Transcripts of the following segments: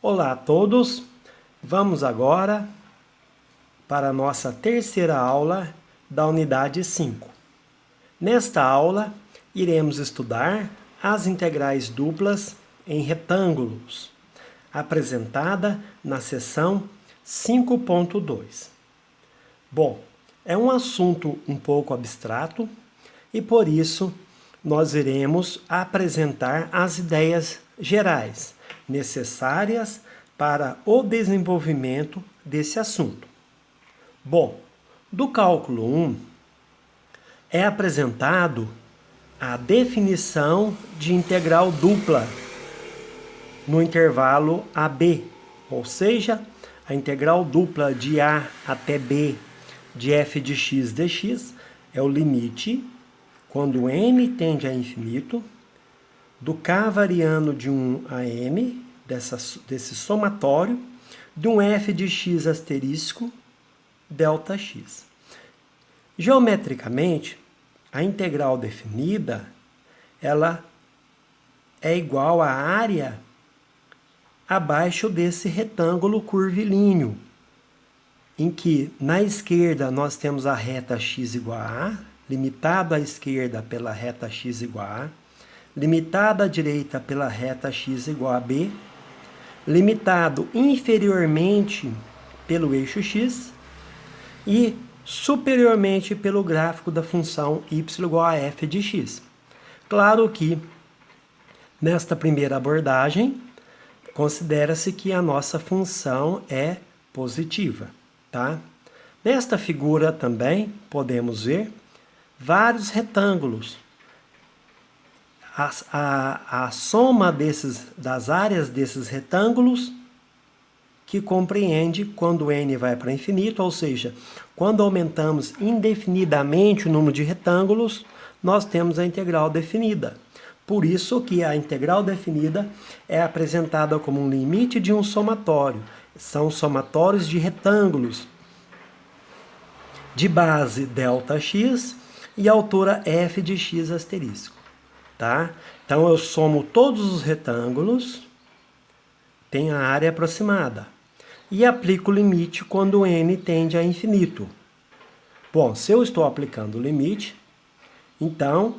Olá a todos, vamos agora para a nossa terceira aula da unidade 5. Nesta aula, iremos estudar as integrais duplas em retângulos, apresentada na seção 5.2. Bom, é um assunto um pouco abstrato e por isso nós iremos apresentar as ideias gerais necessárias para o desenvolvimento desse assunto. Bom, do cálculo 1 é apresentado a definição de integral dupla no intervalo AB, ou seja, a integral dupla de A até B de f de x dx é o limite, quando n tende a infinito, do k variando de 1 a m, desse somatório, de um f de x asterisco delta x. Geometricamente, a integral definida, ela é igual à área abaixo desse retângulo curvilíneo, em que na esquerda nós temos a reta x igual a A, limitado à esquerda pela reta x igual a A, limitado à direita pela reta x igual a B, limitado inferiormente pelo eixo x e superiormente pelo gráfico da função y igual a f de x. Claro que, nesta primeira abordagem, considera-se que a nossa função é positiva, tá? Nesta figura também podemos ver vários retângulos. A soma das áreas desses retângulos que compreende quando n vai para infinito, ou seja, quando aumentamos indefinidamente o número de retângulos, nós temos a integral definida. Por isso que a integral definida é apresentada como um limite de um somatório. São somatórios de retângulos de base ΔX e altura f de x asterisco. Tá? Então, eu somo todos os retângulos, tem a área aproximada, e aplico o limite quando n tende a infinito. Bom, se eu estou aplicando o limite, então,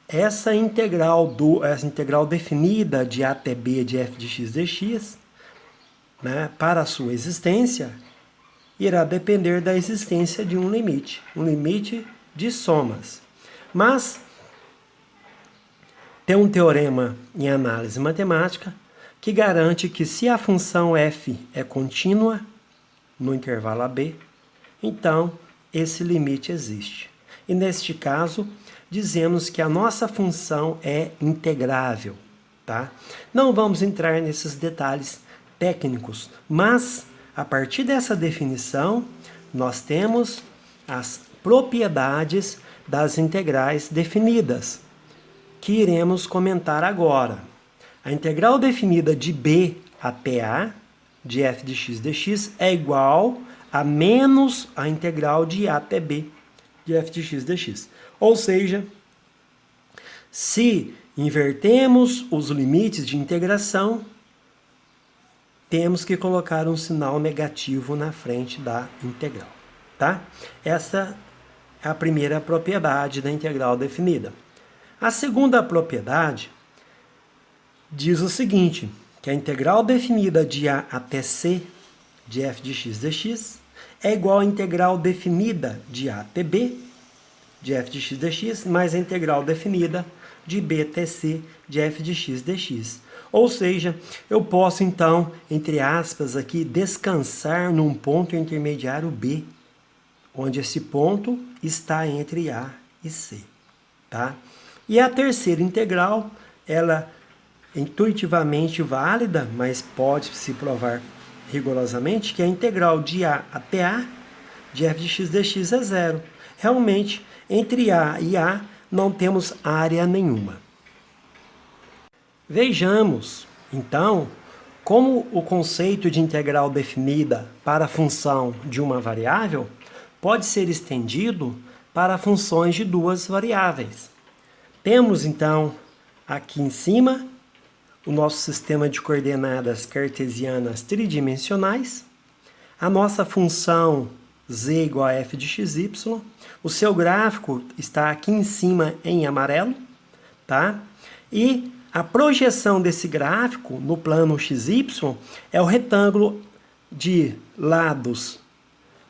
essa integral definida de a até b de f de x dx, né, para a sua existência, irá depender da existência de um limite de somas. Mas tem um teorema em análise matemática que garante que se a função f é contínua no intervalo AB, então esse limite existe. E neste caso, dizemos que a nossa função é integrável, tá? Não vamos entrar nesses detalhes técnicos, mas a partir dessa definição, nós temos as propriedades das integrais definidas, que iremos comentar agora. A integral definida de B até A, de f de x dx, é igual a menos a integral de A até B, de f de x dx. Ou seja, se invertemos os limites de integração, temos que colocar um sinal negativo na frente da integral, tá? Essa é a primeira propriedade da integral definida. A segunda propriedade diz o seguinte, que a integral definida de A até C de f de x dx é igual à integral definida de A até B de f de x dx mais a integral definida de B até C de f de x dx. Ou seja, eu posso então, entre aspas aqui, descansar num ponto intermediário B, onde esse ponto está entre A e C, tá? E a terceira integral, ela é intuitivamente válida, mas pode se provar rigorosamente, que a integral de A até A de f de x dx é zero. Realmente, entre A e A, não temos área nenhuma. Vejamos, então, como o conceito de integral definida para a função de uma variável pode ser estendido para funções de duas variáveis. Temos, então, aqui em cima, o nosso sistema de coordenadas cartesianas tridimensionais, a nossa função z igual a f de xy, o seu gráfico está aqui em cima em amarelo, tá? E a projeção desse gráfico no plano xy é o retângulo de lados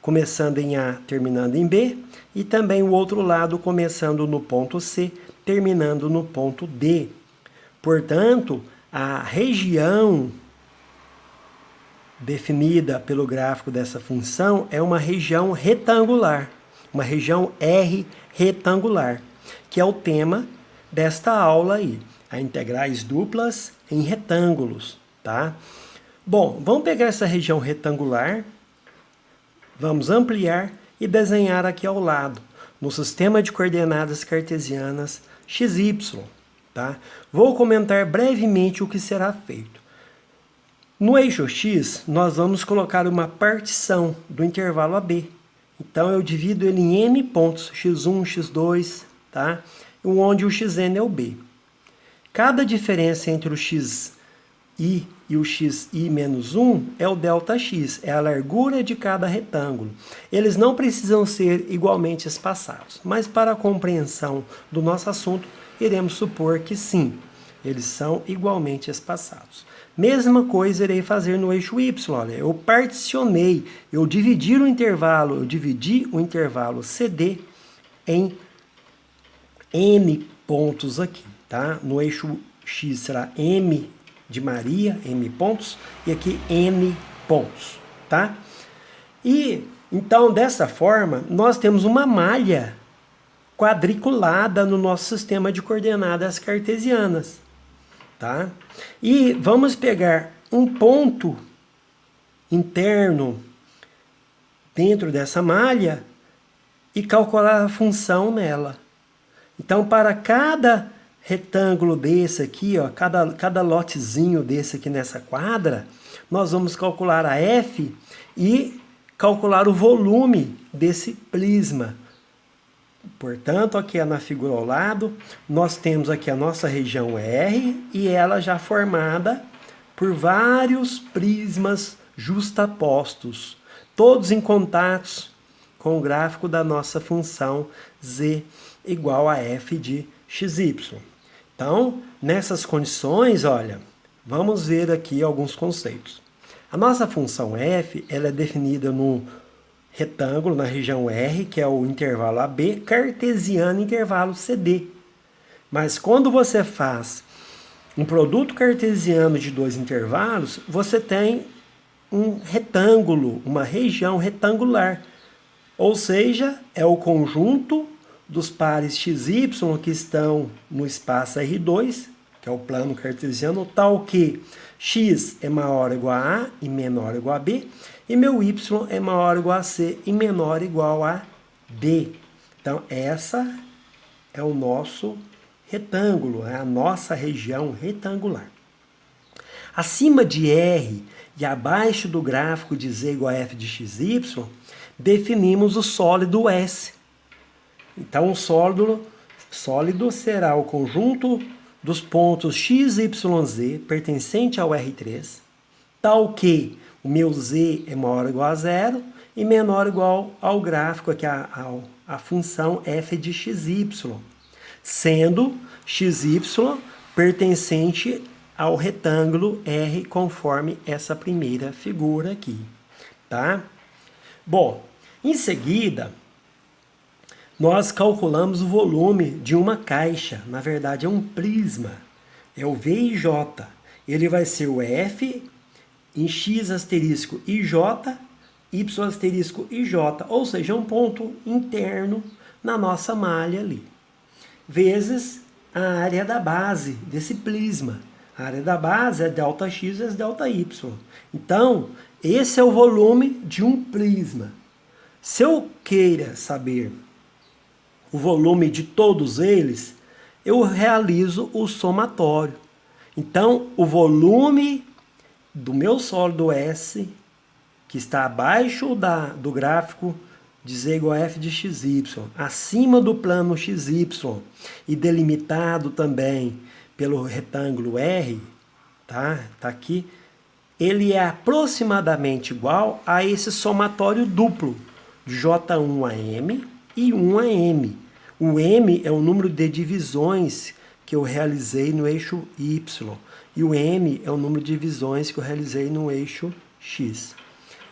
começando em A, terminando em B, e também o outro lado começando no ponto C, terminando no ponto D. Portanto, a região definida pelo gráfico dessa função é uma região retangular, uma região R retangular, que é o tema desta aula aí, a integrais duplas em retângulos, tá? Bom, vamos pegar essa região retangular, vamos ampliar e desenhar aqui ao lado, no sistema de coordenadas cartesianas xy, tá? Vou comentar brevemente o que será feito. No eixo x, nós vamos colocar uma partição do intervalo AB. Então, eu divido ele em n pontos, x1, x2, tá? Onde o xn é o b. Cada diferença entre o xi e o xi menos 1 é o ΔX, é a largura de cada retângulo. Eles não precisam ser igualmente espaçados, mas para a compreensão do nosso assunto, iremos supor que sim, eles são igualmente espaçados. Mesma coisa irei fazer no eixo y, olha, eu particionei, eu dividi o intervalo CD em n pontos aqui, tá? No eixo x será m de Maria, m pontos, e aqui n pontos, tá? E, então, dessa forma, nós temos uma malha quadriculada no nosso sistema de coordenadas cartesianas, tá? E vamos pegar um ponto interno dentro dessa malha e calcular a função nela. Então, para cada retângulo desse aqui, ó, cada lotezinho desse aqui nessa quadra, nós vamos calcular a f e calcular o volume desse prisma. Portanto, aqui na figura ao lado, nós temos aqui a nossa região R e ela já formada por vários prismas justapostos, todos em contatos com o gráfico da nossa função z igual a f de xy. Então, nessas condições, olha, vamos ver aqui alguns conceitos. A nossa função f, ela é definida no retângulo, na região R, que é o intervalo AB, cartesiano intervalo CD. Mas quando você faz um produto cartesiano de dois intervalos, você tem um retângulo, uma região retangular. Ou seja, é o conjunto dos pares xy que estão no espaço R2, que é o plano cartesiano, tal que x é maior ou igual a A e menor ou igual a B, e meu y é maior ou igual a C e menor ou igual a D. Então, essa é o nosso retângulo, é a nossa região retangular. Acima de R e abaixo do gráfico de z igual a f de xy, definimos o sólido S. Então, o sólido será o conjunto dos pontos x, y, z pertencente ao R3, tal que o meu z é maior ou igual a zero e menor ou igual ao gráfico, aqui a função f de xy, sendo xy pertencente ao retângulo R, conforme essa primeira figura aqui, tá? Bom, em seguida, nós calculamos o volume de uma caixa, na verdade é um prisma, é o V e J. Ele vai ser o F em X asterisco IJ, Y asterisco IJ, ou seja, um ponto interno na nossa malha ali, vezes a área da base desse prisma. A área da base é ΔX vezes ΔY. Então, esse é o volume de um prisma. Se eu queira saber o volume de todos eles, eu realizo o somatório. Então, o volume do meu sólido S, que está abaixo do gráfico de z igual a f de xy, acima do plano xy e delimitado também pelo retângulo R, tá? Tá aqui. Ele é aproximadamente igual a esse somatório duplo de J1 a M e 1 a M. O M é o número de divisões que eu realizei no eixo Y. E o M é o número de divisões que eu realizei no eixo X.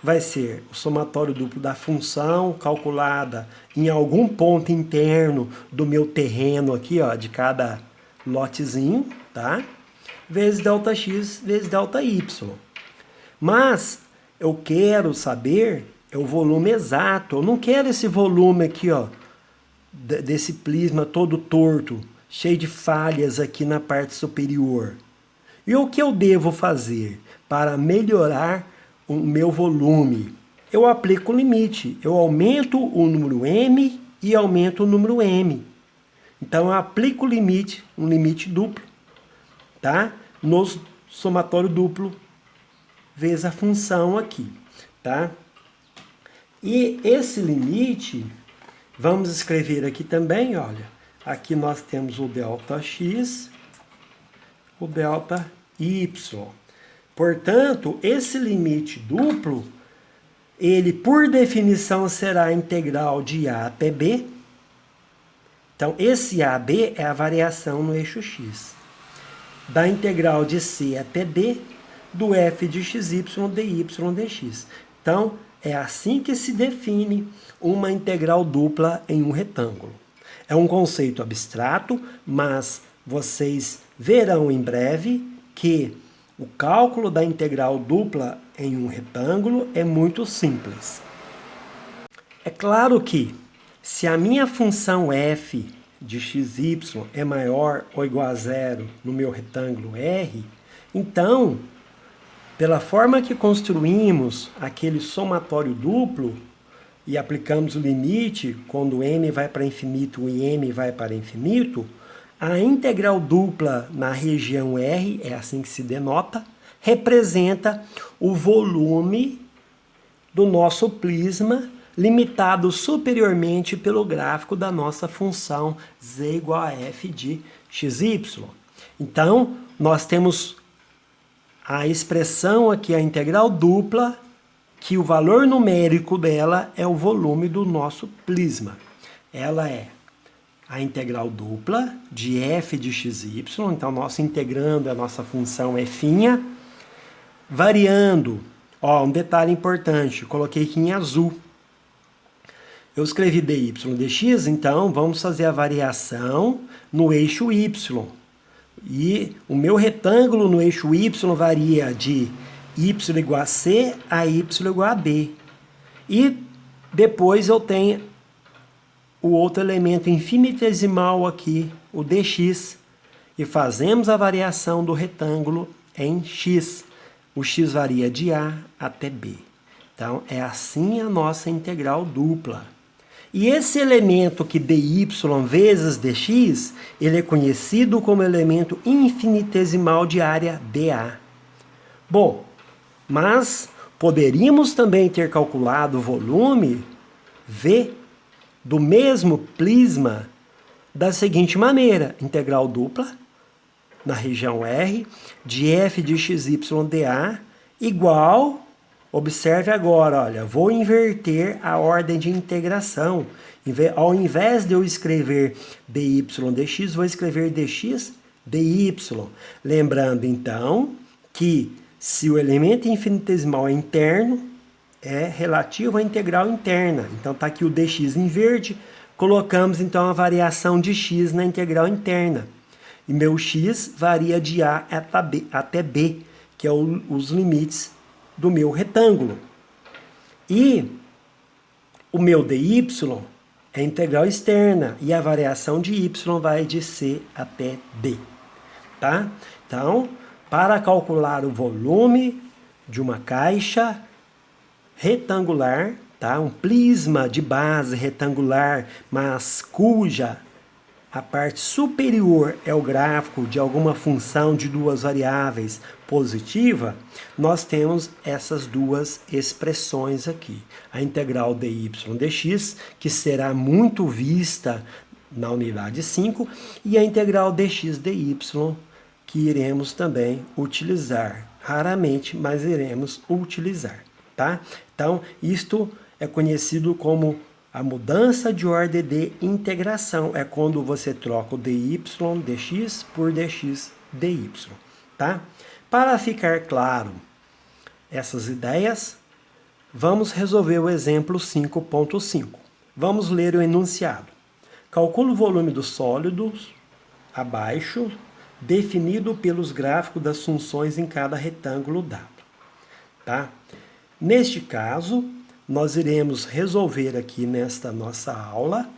Vai ser o somatório duplo da função calculada em algum ponto interno do meu terreno aqui, ó, de cada lotezinho, tá? Vezes ΔX vezes ΔY. Mas eu quero saber o volume exato. Eu não quero esse volume aqui, ó, desse prisma todo torto, cheio de falhas aqui na parte superior. E o que eu devo fazer para melhorar o meu volume? Eu aplico o limite. Eu aumento o número M e aumento o número M. Então eu aplico o limite, um limite duplo, tá? No somatório duplo vezes a função aqui, tá? E esse limite, vamos escrever aqui também, olha. Aqui nós temos o ΔX, o ΔY. Portanto, esse limite duplo, ele por definição será a integral de A até B. Então, esse AB é a variação no eixo X. Da integral de C até D, do f de xy, dy, dx. Então, é assim que se define uma integral dupla em um retângulo. É um conceito abstrato, mas vocês verão em breve que o cálculo da integral dupla em um retângulo é muito simples. É claro que, se a minha função f de xy é maior ou igual a zero no meu retângulo R, então, pela forma que construímos aquele somatório duplo e aplicamos o limite, quando m vai para infinito e m vai para infinito, a integral dupla na região R, é assim que se denota, representa o volume do nosso prisma limitado superiormente pelo gráfico da nossa função z igual a f de xy. Então, nós temos a expressão aqui, a integral dupla, que o valor numérico dela é o volume do nosso prisma. Ela é a integral dupla de f de xy, então nós integrando a nossa função f', variando. Ó, um detalhe importante, coloquei aqui em azul. Eu escrevi dy dx, então vamos fazer a variação no eixo y. E o meu retângulo no eixo y varia de y igual a c a y igual a b. E depois eu tenho o outro elemento infinitesimal aqui, o dx. E fazemos a variação do retângulo em x. O x varia de a até b. Então, é assim a nossa integral dupla. E esse elemento que dy vezes dx, ele é conhecido como elemento infinitesimal de área dA. Bom, mas poderíamos também ter calculado o volume V do mesmo prisma da seguinte maneira: integral dupla na região R de f de xy dA igual... Observe agora, olha, vou inverter a ordem de integração. Ao invés de eu escrever dy dx, vou escrever dx dy. Lembrando, então, que se o elemento infinitesimal é interno, é relativo à integral interna. Então, está aqui o dx em verde, colocamos, então, a variação de x na integral interna. E meu x varia de a até b, que é os limites do meu retângulo. E o meu dy é integral externa e a variação de y vai de c até d. Tá? Então, para calcular o volume de uma caixa retangular, tá? Um prisma de base retangular, mas cuja a parte superior é o gráfico de alguma função de duas variáveis positiva, nós temos essas duas expressões aqui. A integral dy dx, que será muito vista na unidade 5, e a integral dx dy, que iremos também utilizar. Raramente, mas iremos utilizar, tá? Então, isto é conhecido como a mudança de ordem de integração. É quando você troca o dy dx por dx dy, tá? Para ficar claro essas ideias, vamos resolver o exemplo 5.5. Vamos ler o enunciado. Calcula o volume dos sólidos abaixo, definido pelos gráficos das funções em cada retângulo dado. Tá? Neste caso, nós iremos resolver aqui nesta nossa aula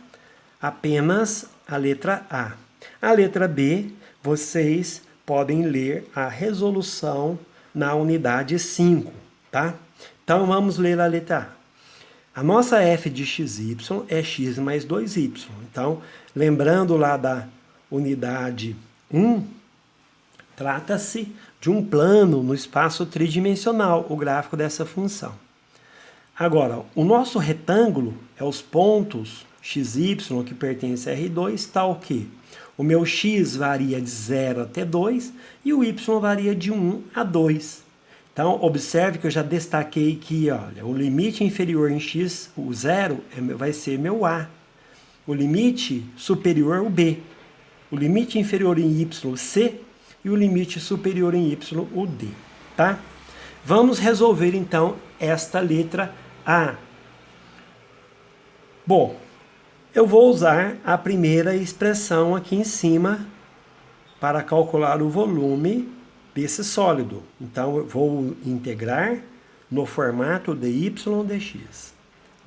apenas a letra A. A letra B, vocês podem ler a resolução na unidade 5, tá? Então, vamos ler a letra A. A nossa f de xy é x mais 2y. Então, lembrando lá da unidade 1, trata-se de um plano no espaço tridimensional, o gráfico dessa função. Agora, o nosso retângulo é os pontos xy que pertence a R2, tal que o meu x varia de 0 até 2 e o y varia de 1 a 2. Então, observe que eu já destaquei aqui, olha, o limite inferior em x, o 0, vai ser meu A. O limite superior, o B. O limite inferior em y, o C. E o limite superior em y, o D. Tá? Vamos resolver, então, esta letra A. Bom, eu vou usar a primeira expressão aqui em cima para calcular o volume desse sólido. Então, eu vou integrar no formato dy dx.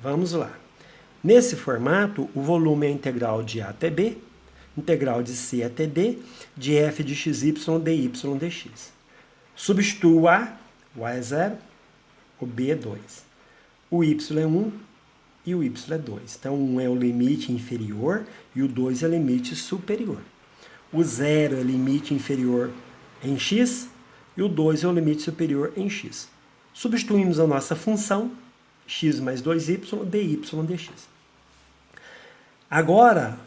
Vamos lá. Nesse formato, o volume é integral de A até B, integral de C até D, de f de xy dy dx. Substituo o A, o A é 0, o B é 2. O y é 1 e o y é 2. Então, 1 é o limite inferior e o 2 é o limite superior. O 0 é o limite inferior em x e o 2 é o limite superior em x. Substituímos a nossa função, x mais 2y, dy dx. Agora,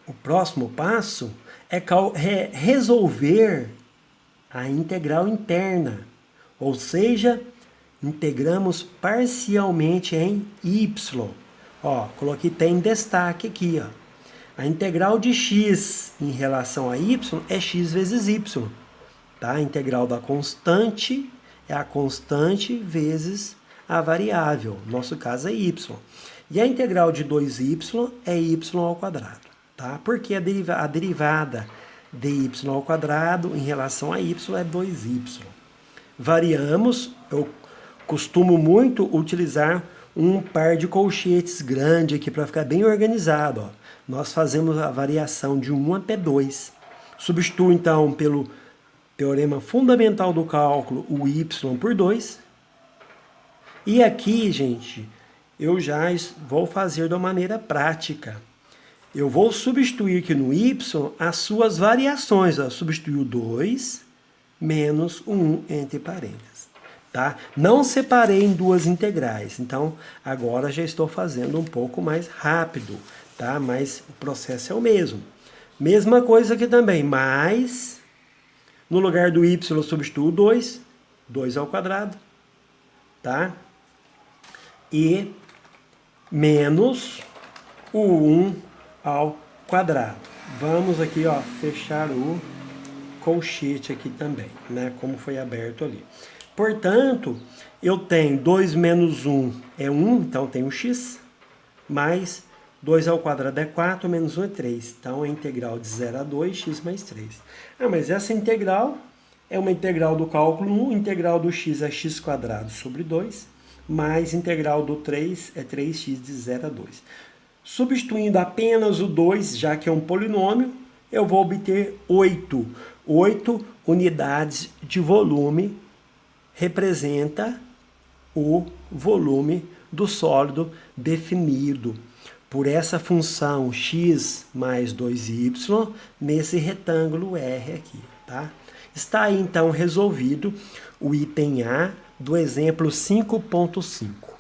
o próximo passo é resolver a integral interna, ou seja, integramos parcialmente em y. Ó, coloquei até em destaque aqui, ó. A integral de x em relação a y é x vezes y. Tá? A integral da constante é a constante vezes a variável. No nosso caso é y. E a integral de 2y é y ao quadrado. Tá? Porque a derivada de y ao quadrado em relação a y é 2y. Variamos, eu costumo muito utilizar um par de colchetes grande aqui para ficar bem organizado. Ó. Nós fazemos a variação de 1 até 2. Substituo então pelo teorema fundamental do cálculo o y por 2. E aqui, gente, eu já vou fazer de uma maneira prática. Eu vou substituir aqui no y as suas variações. Ó. Substituir o 2 menos o 1 entre parênteses. Tá? Não separei em duas integrais, então agora já estou fazendo um pouco mais rápido, tá? Mas o processo é o mesmo. Mesma coisa aqui também, mas no lugar do y eu substituo 2, 2 ao quadrado, tá? E menos o 1 ao quadrado. Vamos aqui, ó, fechar o colchete aqui também, né? Como foi aberto ali. Portanto, eu tenho 2 menos 1 é 1, então tenho x, mais 2 ao quadrado é 4, menos 1 é 3. Então, a integral de 0 a 2, x mais 3. Ah, mas essa integral é uma integral do cálculo 1, integral do x é x quadrado sobre 2, mais integral do 3 é 3x de 0 a 2. Substituindo apenas o 2, já que é um polinômio, eu vou obter 8. 8 unidades de volume representa o volume do sólido definido por essa função x mais 2y nesse retângulo R aqui, tá? Está aí então resolvido o item A do exemplo 5.5.